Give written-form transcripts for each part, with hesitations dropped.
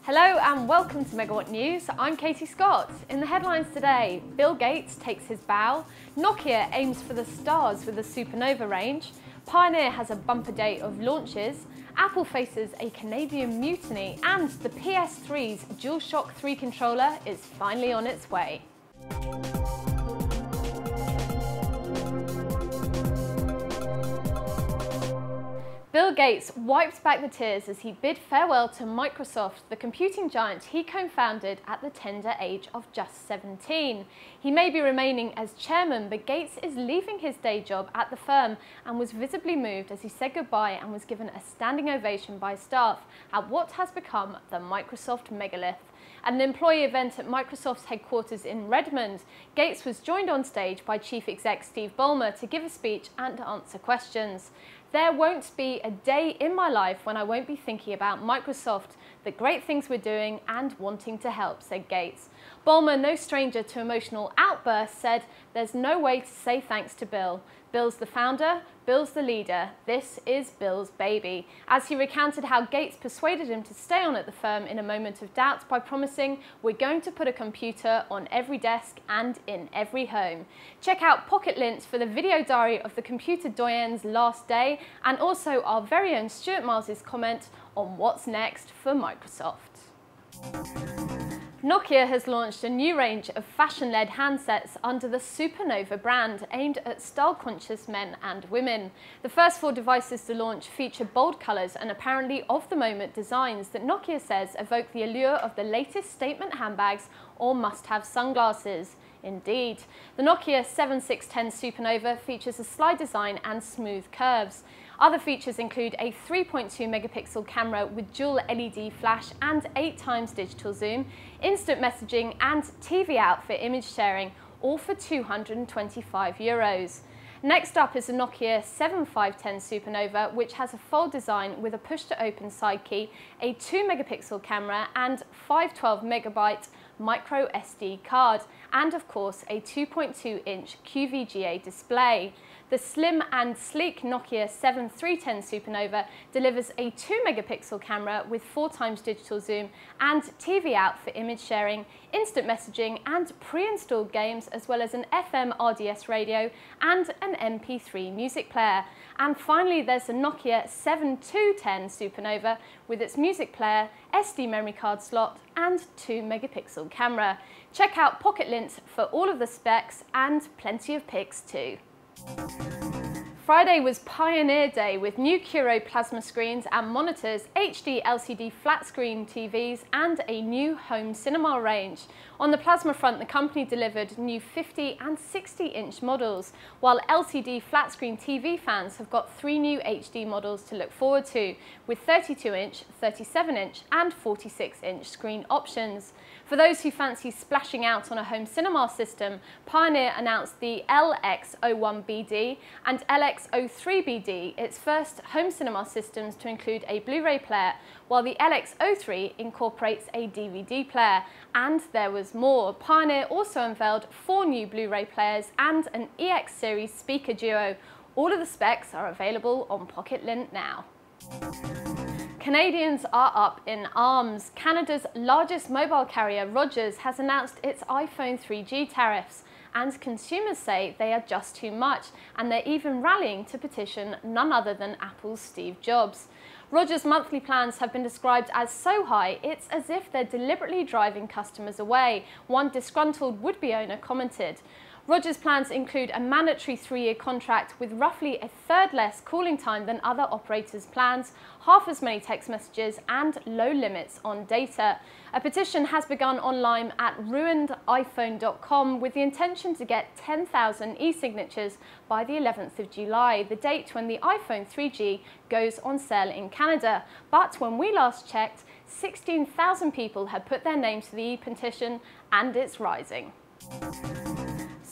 Hello and welcome to Megawatt News. I'm Katie Scott. In the headlines today, Bill Gates takes his bow, Nokia aims for the stars with the Supernova range, Pioneer has a bumper day of launches, Apple faces a Canadian mutiny, and the PS3's DualShock 3 controller is finally on its way. Bill Gates wiped back the tears as he bid farewell to Microsoft, the computing giant he co-founded at the tender age of just 17. He may be remaining as chairman, but Gates is leaving his day job at the firm and was visibly moved as he said goodbye and was given a standing ovation by staff at what has become the Microsoft megalith. At an employee event at Microsoft's headquarters in Redmond, Gates was joined on stage by Chief Exec Steve Ballmer to give a speech and answer questions. "There won't be a day in my life when I won't be thinking about Microsoft, the great things we're doing and wanting to help," said Gates. Ballmer, no stranger to emotional outbursts, said, "There's no way to say thanks to Bill. Bill's the founder, Bill's the leader, this is Bill's baby," as he recounted how Gates persuaded him to stay on at the firm in a moment of doubt by promising, "We're going to put a computer on every desk and in every home." Check out Pocket Lint for the video diary of the computer doyen's last day, and also our very own Stuart Miles's comment on what's next for Microsoft. Nokia has launched a new range of fashion-led handsets under the Supernova brand, aimed at style-conscious men and women. The first 4 devices to launch feature bold colours and apparently of-the-moment designs that Nokia says evoke the allure of the latest statement handbags or must-have sunglasses. Indeed, the Nokia 7610 Supernova features a slide design and smooth curves. Other features include a 3.2 megapixel camera with dual LED flash and 8 times digital zoom, instant messaging and TV out for image sharing, all for €225. Next up is the Nokia 7510 Supernova, which has a fold design with a push-to-open side key, a 2 megapixel camera and 512MB micro SD card, and of course a 2.2-inch QVGA display. The slim and sleek Nokia 7310 Supernova delivers a 2 megapixel camera with 4 times digital zoom and TV out for image sharing, instant messaging and pre-installed games, as well as an FM RDS radio and an MP3 music player. And finally, there's the Nokia 7210 Supernova with its music player, SD memory card slot and 2 megapixel camera. Check out Pocket Lint for all of the specs and plenty of pics too. Friday was Pioneer Day with new Curo plasma screens and monitors, HD LCD flat screen TVs and a new home cinema range. On the plasma front, the company delivered new 50 and 60-inch models, while LCD flat screen TV fans have got 3 new HD models to look forward to, with 32-inch, 37-inch and 46-inch screen options. For those who fancy splashing out on a home cinema system, Pioneer announced the LX01BD and LX03BD, its first home cinema systems to include a Blu-ray player, while the LX03 incorporates a DVD player. And there was more. Pioneer also unveiled 4 new Blu-ray players and an EX series speaker duo. All of the specs are available on Pocket Lint now. Canadians are up in arms. Canada's largest mobile carrier, Rogers, has announced its iPhone 3G tariffs, and consumers say they are just too much, and they're even rallying to petition none other than Apple's Steve Jobs. Rogers' monthly plans have been described as so high, it's as if they're deliberately driving customers away, one disgruntled would-be owner commented. Rogers' plans include a mandatory 3-year contract with roughly a third less calling time than other operators' plans, half as many text messages and low limits on data. A petition has begun online at ruinediphone.com with the intention to get 10,000 e-signatures by the 11th of July, the date when the iPhone 3G goes on sale in Canada. But when we last checked, 16,000 people had put their names to the e-petition, and it's rising.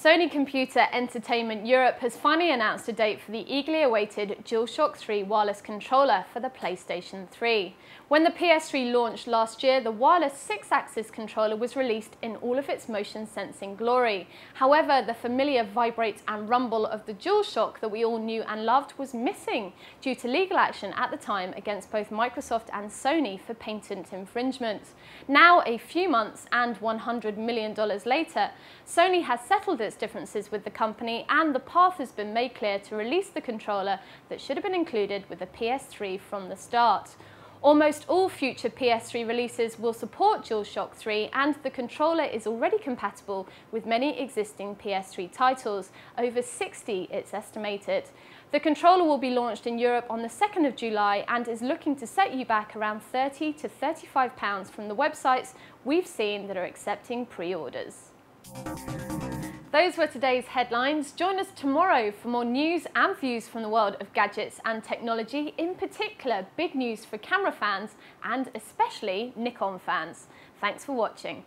Sony Computer Entertainment Europe has finally announced a date for the eagerly awaited DualShock 3 wireless controller for the PlayStation 3. When the PS3 launched last year, the wireless 6-axis controller was released in all of its motion sensing glory. However, the familiar vibrate and rumble of the DualShock that we all knew and loved was missing due to legal action at the time against both Microsoft and Sony for patent infringement. Now, a few months and $100 million later, Sony has settled its differences with the company, and the path has been made clear to release the controller that should have been included with the PS3 from the start. Almost all future PS3 releases will support DualShock 3, and the controller is already compatible with many existing PS3 titles, over 60 it's estimated. The controller will be launched in Europe on the 2nd of July and is looking to set you back around £30 to £35 from the websites we've seen that are accepting pre-orders. Those were today's headlines. Join us tomorrow for more news and views from the world of gadgets and technology, in particular big news for camera fans and especially Nikon fans. Thanks for watching.